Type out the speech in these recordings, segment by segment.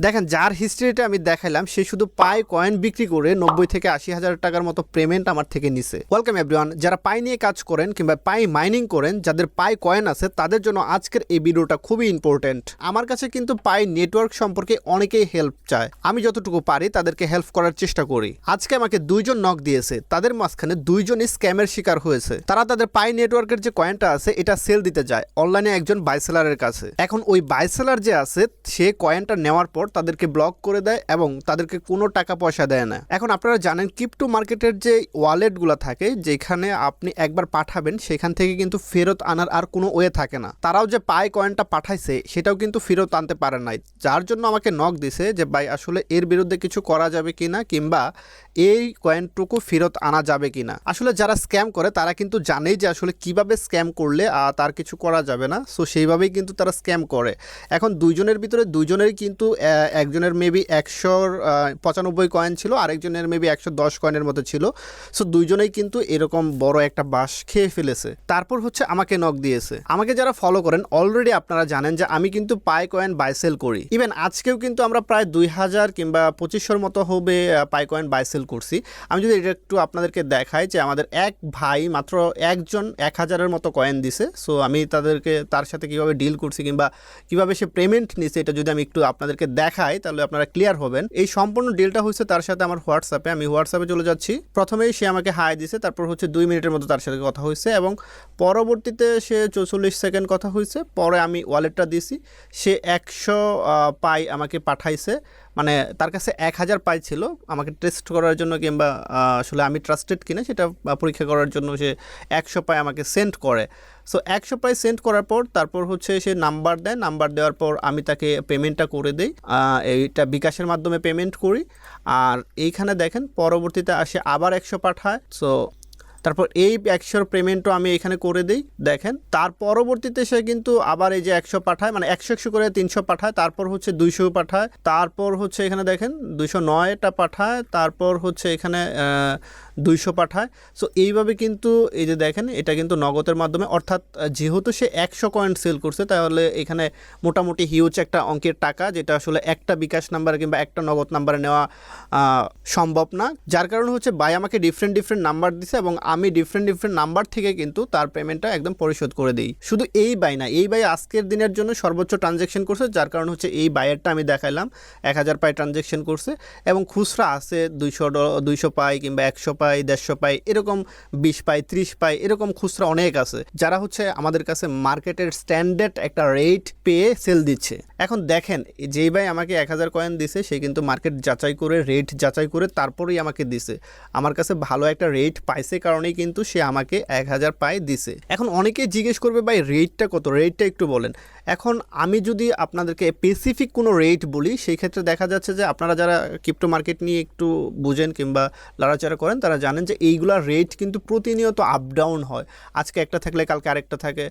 দেখেন যার হিস্ট্রিটা আমি দেখাইলাম সে শুধু পাই কয়েন বিক্রি করে 90 থেকে 80 হাজার টাকার মতো পেমেন্ট আমার থেকে নিছে। ওয়েলকাম এভরিওয়ান, যারা পাই নিয়ে কাজ করেন কিংবা পাই মাইনিং করেন, যাদের পাই কয়েন আছে তাদের জন্য আজকের এই ভিডিওটা খুবই ইম্পর্টেন্ট। আমার কাছে কিন্তু পাই নেটওয়ার্ক সম্পর্কে অনেকেই হেল্প চায়, আমি যতটুকু পারি তাদেরকে হেল্প করার চেষ্টা করি। আজকে আমাকে দুইজন নক দিয়েছে, তাদের মাঝখানে দুইজনই স্ক্যামের শিকার হয়েছে। তারা তাদের পাই নেটওয়ার্কের যে কয়েনটা আছে এটা সেল দিতে যায় অনলাইনে একজন বাইসেলারের কাছে। এখন ওই বাইসেলার যে আছে সে কয়েনটা নেওয়ার পর তাদেরকে ব্লক করে দেয় এবং তাদেরকে কোনো টাকা পয়সা দেয় না। এখন আপনারা জানেন ক্রিপ্টো মার্কেটের যে ওয়ালেটগুলো থাকে যেখানে আপনি একবার পাঠাবেন সেখান থেকে কিন্তু ফেরত আনার আর কোনো ওয়ে থাকে না। তারাও যে পাই কয়েনটা পাঠাইছে সেটাও কিন্তু ফেরত আনতে পারে নাই, যার জন্য আমাকে নক দিছে যে ভাই আসলে এর বিরুদ্ধে কিছু করা যাবে কিনা কিংবা এই কয়েনটুকু ফেরত আনা যাবে কিনা। আসলে যারা স্ক্যাম করে তারা কিন্তু জানেই যে আসলে কিভাবে স্ক্যাম করলে তার কিছু করা যাবে না, সো সেইভাবেই কিন্তু তারা স্ক্যাম করে। এখন দুইজনের ভিতরে দুইজনেরই কিন্তু একজনের মেবি 195 কয়েন ছিল, আরেকজনের মেবি 110 কয়েনের মতো ছিল। সো দুইজনেই কিন্তু এরকম বড় একটা বাস খেয়ে ফেলেছে। তারপর হচ্ছে আমাকে নক দিয়েছে। আমাকে যারা ফলো করেন অলরেডি আপনারা জানেন যে আমি কিন্তু পাই কয়েন বাই সেল করি। ইভেন আজকেও কিন্তু আমরা প্রায় 2000 কিংবা 2500 মতো হবে পাই কয়েন বাই সেল করছি। আমি যদি এটা একটু আপনাদেরকে দেখাই যে আমাদের এক ভাই মাত্র একজন 1000-এর মতো কয়েন দিছে। সো আমি তার সাথে কীভাবে ডিল করছি কিংবা কীভাবে সে পেমেন্ট নিছে এটা যদি আমি একটু আপনাদেরকে দেখাই তাহলে আপনারা ক্লিয়ার হবেন। এই সম্পূর্ণ ডিলটা হয়েছে তার সাথে আমার হোয়াটসঅ্যাপে। আমি হোয়াটসঅ্যাপে চলে যাচ্ছি। প্রথমেই সে আমাকে হাই দিছে, তারপর হচ্ছে 2 মিনিটের মতো তার সাথে কথা হয়েছে এবং পরবর্তীতে সে 44 সেকেন্ড কথা হয়েছে। পরে আমি ওয়ালেটটা দিছি, সে 100 পাই আমাকে পাঠাইছে। মানে তার কাছে 1000 পাই ছিল আমাকে টেস্ট করার জন্য কিংবা আসলে আমি ট্রাস্টেড কিনা সেটা পরীক্ষা করার জন্য সে 100 পাই আমাকে সেন্ড করে। সো 100 পাই সেন্ড করার পর তারপর হচ্ছে সে নাম্বার দেয়, নাম্বার দেওয়ার পর আমি তাকে পেমেন্টটা করে দিই। এইটা বিকাশের মাধ্যমে পেমেন্ট করি। আর এইখানে দেখেন পরবর্তীতে আসে আবার 100 পাঠায়। সো তারপর এই 100 পেমেন্টও আমি এখানে করে দিই। দেখেন তার পরবর্তীতে সে কিন্তু আবার এই যে 100 পাঠায়, মানে 100 করে 300 পাঠায়, তারপর হচ্ছে 200 পাঠায়, তারপর হচ্ছে এখানে দেখেন 209টা পাঠায়, তারপর হচ্ছে এখানে 200 পাঠায়। সো এইভাবে কিন্তু এই যে দেখেন এটা কিন্তু নগদের মাধ্যমে, অর্থাৎ যেহেতু সে 100 কয়েন সেল করছে তাহলে এখানে মোটামুটি হিউজ একটা অঙ্কের টাকা, যেটা আসলে একটা বিকাশ নাম্বার কিংবা একটা নগদ নাম্বারে নেওয়া সম্ভব না। যার কারণে হচ্ছে ভাই আমাকে ডিফারেন্ট নাম্বার দিছে এবং আমি ডিফারেন্ট নাম্বার থেকে কিন্তু তার পেমেন্টটা একদম পরিশোধ করে দিই। শুধু এই বাই না, এই বাই আজকের দিনের জন্য সর্বোচ্চ ট্রানজ্যাকশন করছে, যার কারণে হচ্ছে এই বাইয়েরটা আমি দেখাইলাম 1000 পাই ট্রানজ্যাকশন করছে এবং খুচরা আছে 200 পাই কিংবা 100 পাই, 150 পাই, এরকম 20 পাই, 30 পাই, এরকম খুচরা অনেক আছে যারা হচ্ছে আমাদের কাছে মার্কেটের স্ট্যান্ডার্ড একটা রেট পেয়ে সেল দিচ্ছে। এখন দেখেন যেই ভাই আমাকে 1000 কয়েন দিছে সে কিন্তু মার্কেট যাচাই করে, রেট যাচাই করে তারপরেই আমাকে দিছে। আমার কাছে ভালো একটা রেট পাইছে কারণেই কিন্তু সে আমাকে 1000 পাই দিছে। এখন অনেকেই জিজ্ঞেস করবে ভাই রেটটা কত, রেটটা একটু বলেন। এখন আমি যদি আপনাদেরকে স্পেসিফিক কোনো রেট বলি সেই ক্ষেত্রে দেখা যাচ্ছে যে আপনারা যারা ক্রিপ্টো মার্কেট নিয়ে একটু বুঝেন কিংবা লড়াচড়া করেন তারা জানেন যে এইগুলার রেট কিন্তু প্রতিনিয়ত আপ ডাউন হয়। আজকে একটা থাকলে কালকে আরেকটা থাকে।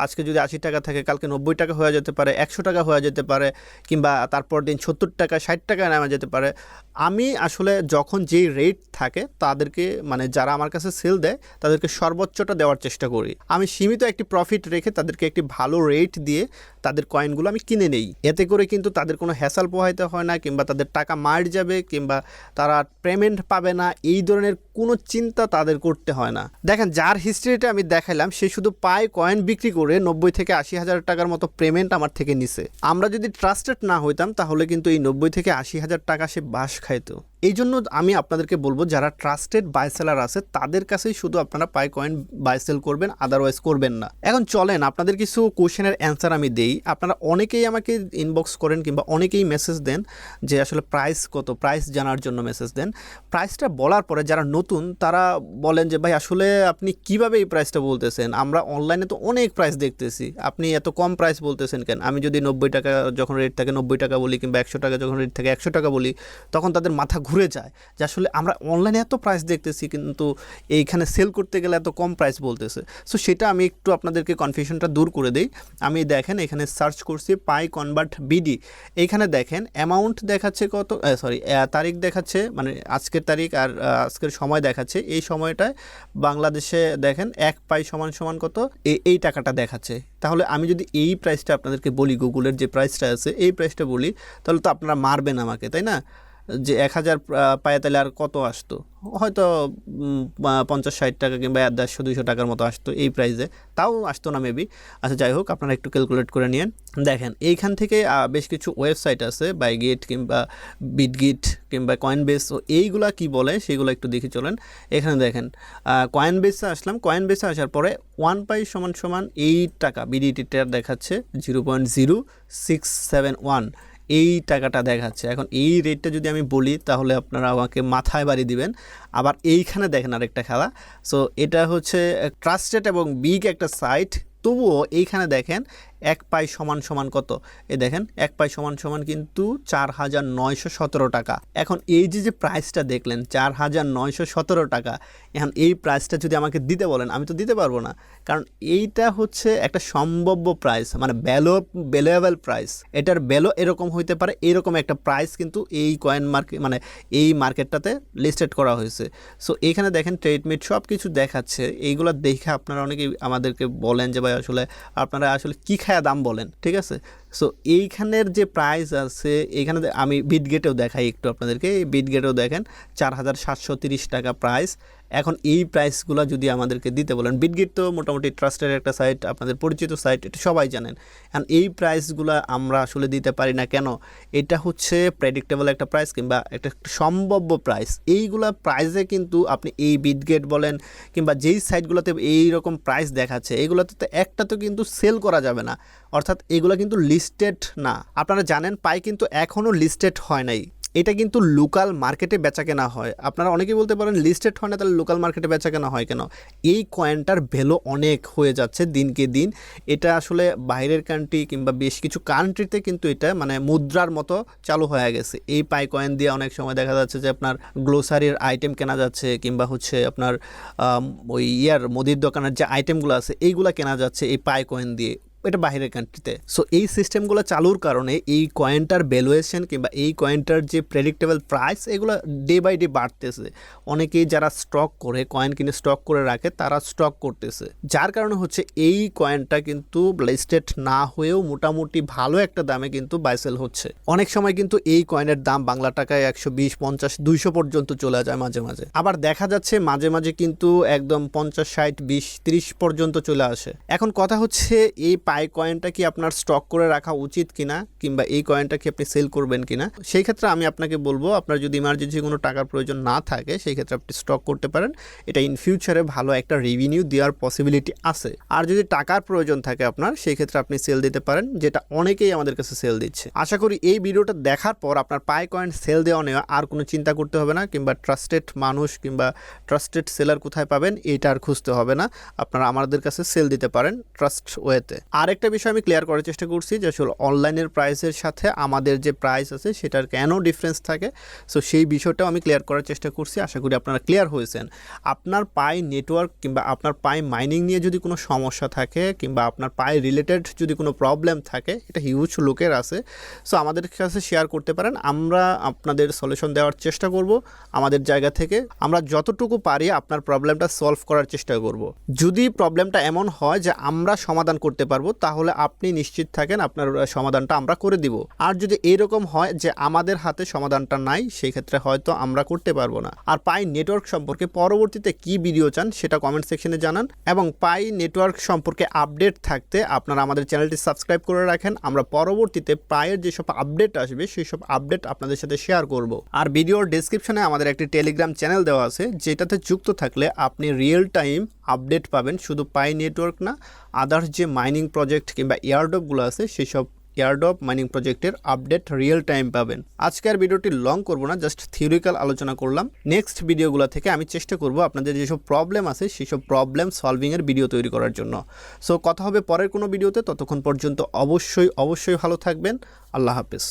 আজকে যদি 80 টাকা থাকে কালকে 90 টাকা হয়ে যেতে পারে, 100 টাকা হয়ে যেতে পারে, কিংবা তারপর দিন 70 টাকা 60 টাকা নেওয়া যেতে পারে। আমি আসলে যখন যেই রেট থাকে তাদেরকে, মানে যারা আমার কাছে সেল দেয় তাদেরকে সর্বোচ্চটা দেওয়ার চেষ্টা করি। আমি সীমিত একটি প্রফিট রেখে তাদেরকে একটি ভালো রেট দিয়ে তাদের কয়েনগুলো আমি কিনে নেই। এতে করে কিন্তু তাদের কোনো হ্যাসাল পোহাইতে হয় না কিংবা তাদের টাকা মার যাবে কিংবা তারা পেমেন্ট পাবে না, এই ধরনের কোনো চিন্তা তাদের করতে হয় না। দেখেন যার হিস্ট্রিটা আমি দেখাইলাম সে শুধু পাই কয়েন বিক্রি করে 90 থেকে 80 হাজার টাকার মতো পেমেন্ট আমার থেকে নিছে। আমরা যদি ট্রাস্টেড না হইতাম তাহলে কিন্তু এই 90 থেকে 80 হাজার টাকা সে বাস খাইতো। এই জন্য আমি আপনাদেরকে বলবো যারা ট্রাস্টেড বাই সেলার আছে তাদের কাছেই শুধু আপনারা পাই কয়েন বাই সেল করবেন, আদারওয়াইজ করবেন না। এখন চলেন আপনাদের কিছু কোশ্চেনের অ্যান্সার আমি দেই। আপনারা অনেকেই আমাকে ইনবক্স করেন কিংবা অনেকেই মেসেজ দেন যে আসলে প্রাইস কত, প্রাইস জানার জন্য মেসেজ দেন। প্রাইসটা বলার পরে যারা নতুন তারা বলেন যে ভাই আসলে আপনি কিভাবে এই প্রাইসটা বলতেছেন, আমরা অনলাইনে তো অনেক প্রাইস দেখতেছি, আপনি এত কম প্রাইস বলতেছেন কেন। আমি যদি 90 টাকা যখন রেট থাকে 90 টাকা বলি কিংবা 100 টাকা যখন রেট থাকে 100 টাকা বলি, তখন তাদের মাথা ঘুরে যায় যে আসলে আমরা অনলাইনে এত প্রাইস দেখতেছি কিন্তু এইখানে সেল করতে গেলে এত কম প্রাইস বলতেছে। সো সেটা আমি একটু আপনাদেরকে কনফিউশনটা দূর করে দিই। আমি দেখেন এখানে সার্চ করছি পাই কনভার্ট বিডি। এইখানে দেখেন অ্যামাউন্ট দেখাচ্ছে কত, তারিখ দেখাচ্ছে, মানে আজকের তারিখ আর আজকের সময় সময় দেখাচ্ছে, এই সময়টায় বাংলাদেশে দেখেন 1 পাই সমান সমান কত, এই টাকাটা দেখাচ্ছে। তাহলে আমি যদি এই প্রাইসটা আপনাদেরকে বলি, গুগলের যে প্রাইসটা আছে এই প্রাইসটা বলি, তাহলে তো আপনারা মারবেন আমাকে, তাই না? যে 1000 পায়ে তাহলে আর কত আসতো, হয়তো 50-60 টাকা কিংবা 150-200 টাকার মতো আসতো এই প্রাইসে, তাও আসতো না মেবি। আচ্ছা যাই হোক, আপনারা একটু ক্যালকুলেট করে নিন। দেখেন এইখান থেকে বেশ কিছু ওয়েবসাইট আছে, বাইগেট কিংবা বিটগিট কিংবা কয়েনবেস, এইগুলা কি বলে সেগুলো একটু দেখে চলেন। এখানে দেখেন কয়েনবেসে আসলাম, কয়েনবেসে আসার পরে 1 পাই সমান সমান এই টাকা বিডিটিটা দেখাচ্ছে 0.0671, এই টাকাটা দেখাচ্ছে। এখন এই রেটটা যদি আমি বলি তাহলে আপনারা আমাকে মাথায় বাড়ি দিবেন। আবার এইখানে দেখেন আরেকটা খেলা। সো এটা হচ্ছে ট্রাস্টেড এবং বিগ একটা সাইট, তবুও এইখানে দেখেন 1 পাই সমান সমান কত, এই দেখেন 1 পাই সমান সমান কিন্তু 4917 টাকা। এখন এই যে প্রাইসটা দেখলেন 4917 টাকা, এখন এই প্রাইসটা যদি আমাকে দিতে বলেন আমি তো দিতে পারবো না, কারণ এইটা হচ্ছে একটা সম্ভাব্য প্রাইস, মানে ভ্যালুয়েবল প্রাইস। এটার ভ্যালু এরকম হইতে পারে, এরকম একটা প্রাইস কিন্তু এই কয়েন মার্কেট মানে এই মার্কেটটাতে লিস্টেড করা হয়েছে। সো এইখানে দেখেন ট্রেডমিট সব কিছু দেখাচ্ছে, এইগুলো দেখে আপনারা অনেকেই আমাদেরকে বলেন যে ভাই আসলে আপনারা আসলে কী খায়া দাম বলেন, ঠিক আছে? সো এইখানের যে প্রাইস আছে, এইখানে আমি বিটগেটেও দেখাই একটু আপনাদেরকে, এই বিটগেটেও দেখেন 4730 টাকা প্রাইস। এখন এই প্রাইসগুলো যদি আমাদেরকে দিতে বলেন, বিটগেট তো মোটামুটি ট্রাস্টেড একটা সাইট, আপনাদের পরিচিত সাইট, এটা সবাই জানেন। এখন এই প্রাইসগুলো আমরা আসলে দিতে পারি না কেন? এটা হচ্ছে প্রেডিক্টেবল একটা প্রাইস কিংবা একটা সম্ভাব্য প্রাইস। এইগুলা প্রাইসে কিন্তু আপনি এই বিটগেট বলেন কিংবা যেই সাইটগুলোতে এইরকম প্রাইস দেখাচ্ছে, এইগুলোতে তো একটা তো কিন্তু সেল করা যাবে না, অর্থাৎ এগুলো কিন্তু লিস্টেড না। আপনারা জানেন পাই কিন্তু এখনও লিস্টেড হয় নাই, এটা কিন্তু লোকাল মার্কেটে বেচা কেনা হয়। আপনারা অনেকেই বলতে পারেন লিস্টেড হয় না, তাহলে লোকাল মার্কেটে বেচা কেনা হয় কেন? এই কয়েনটার ভ্যালু অনেক হয়ে যাচ্ছে দিনকে দিন। এটা আসলে বাইরের কান্ট্রি কিংবা বেশ কিছু কান্ট্রিতে কিন্তু এটা মানে মুদ্রার মতো চালু হয়ে গেছে। এই পাই কয়েন দিয়ে অনেক সময় দেখা যাচ্ছে যে আপনার গ্লোসারির আইটেম কেনা যাচ্ছে, কিংবা হচ্ছে আপনার ওই মুদির দোকানের যে আইটেমগুলো আছে এইগুলো কেনা যাচ্ছে এই পাই কয়েন দিয়ে, এটা বাইরের কান্ট্রিতে। সো এই সিস্টেমগুলো চালুর কারণে এই কয়েনটার ভ্যালুয়েশন কিংবা এই কয়েনটার যে প্রেডিক্টেবল প্রাইস এগুলো ডে বাই ডে বাড়তেছে। অনেকেই যারা স্টক করে কয়েন কিনে স্টক করে রাখে তারা স্টক করতেছে, যার কারণে হচ্ছে এই কয়েনটা কিন্তু লিস্টেড না হয়েও মোটামুটি ভালো একটা দামে কিন্তু বাইসেল হচ্ছে। অনেক সময় কিন্তু এই কয়েনের দাম বাংলা টাকায় 120, 50, 200 পর্যন্ত চলে যায় মাঝে মাঝে। আবার দেখা যাচ্ছে মাঝে মাঝে কিন্তু একদম 50, 60, 20, 30 পর্যন্ত চলে আসে। এখন কথা হচ্ছে এই পাই কয়েনটা কি আপনার স্টক করে রাখা উচিত কিনা, কিংবা এই কয়েনটা কি আপনি সেল করবেন কিনা। সেই ক্ষেত্রে আমি আপনাকে বলবো, আপনার যদি ইমার্জেন্সি কোনো টাকার প্রয়োজন না থাকে সেই ক্ষেত্রে আপনি স্টক করতে পারেন। এটা ইন ফিউচারে ভালো একটা রেভিনিউ দেওয়ার পসিবিলিটি আছে। আর যদি টাকার প্রয়োজন থাকে আপনার, সেই ক্ষেত্রে আপনি সেল দিতে পারেন, যেটা অনেকেই আমাদের কাছে সেল দিচ্ছে। আশা করি এই ভিডিওটা দেখার পর আপনার পাই কয়েন সেল দেওয়া নেওয়া আর কোনো চিন্তা করতে হবে না, কিংবা ট্রাস্টেড মানুষ কিংবা ট্রাস্টেড সেলার কোথায় পাবেন এটা আর খুঁজতে হবে না। আপনারা আমাদের কাছে সেল দিতে পারেন ট্রাস্ট ওয়েতে। আরেকটা বিষয় আমি ক্লিয়ার করার চেষ্টা করছি যে আসলে অনলাইনের প্রাইসের সাথে আমাদের যে প্রাইস আছে সেটার কেন ডিফারেন্স থাকে। সো সেই বিষয়টাও আমি ক্লিয়ার করার চেষ্টা করছি, আশা করি আপনারা ক্লিয়ার হয়েছেন। আপনার পাই নেটওয়ার্ক কিংবা আপনার পাই মাইনিং নিয়ে যদি কোনো সমস্যা থাকে কিংবা আপনার পাই রিলেটেড যদি কোনো প্রবলেম থাকে, এটা হিউজ লোকের আছে, সো আমাদের কাছে শেয়ার করতে পারেন। আমরা আপনাদের সলিউশন দেওয়ার চেষ্টা করব আমাদের জায়গা থেকে। আমরা যতটুকু পারি আপনার প্রবলেমটা সলভ করার চেষ্টা করব। যদি প্রবলেমটা এমন হয় যে আমরা সমাধান করতে পারবো, তাহলে আপনি নিশ্চিত থাকেন আপনার সমাধানটা আমরা করে দিব। আর যদি এরকম হয় যে আমাদের হাতে সমাধানটা নাই, সেই ক্ষেত্রে হয়তো আমরা করতে পারবো না। আর পাই নেটওয়ার্ক সম্পর্কে পরবর্তীতে কি ভিডিও চান সেটা কমেন্ট সেকশনে জানান, এবং পাই নেটওয়ার্ক সম্পর্কে আপডেট থাকতে আপনারা আমাদের চ্যানেলটি সাবস্ক্রাইব করে রাখেন। আমরা পরবর্তীতে পাইয়ের যেসব আপডেট আসবে সেই সব আপডেট আপনাদের সাথে শেয়ার করব। আর ভিডিওর ডেসক্রিপশনে আমাদের একটি টেলিগ্রাম চ্যানেল দেওয়া আছে, যেটাতে যুক্ত থাকলে আপনি রিয়েল টাইম আপডেট পাবেন, শুধু পাই নেটওয়ার্ক না, আদার্স যে মাইনিং প্রজেক্ট কিংবা এয়ারড্রপগুলো আছে সেই সব এয়ারড্রপ মাইনিং প্রজেক্টের আপডেট রিয়েল টাইম পাবেন। আজকের ভিডিওটি লং করব না, জাস্ট থিওরিক্যাল আলোচনা করলাম। নেক্সট ভিডিওগুলো থেকে আমি চেষ্টা করব আপনাদের যেসব প্রবলেম আছে সেই সব প্রবলেম সলভিংয়ের ভিডিও তৈরি করার জন্য। সো কথা হবে পরের কোনো ভিডিওতে, ততক্ষণ পর্যন্ত অবশ্যই ভালো থাকবেন। আল্লাহ হাফেজ।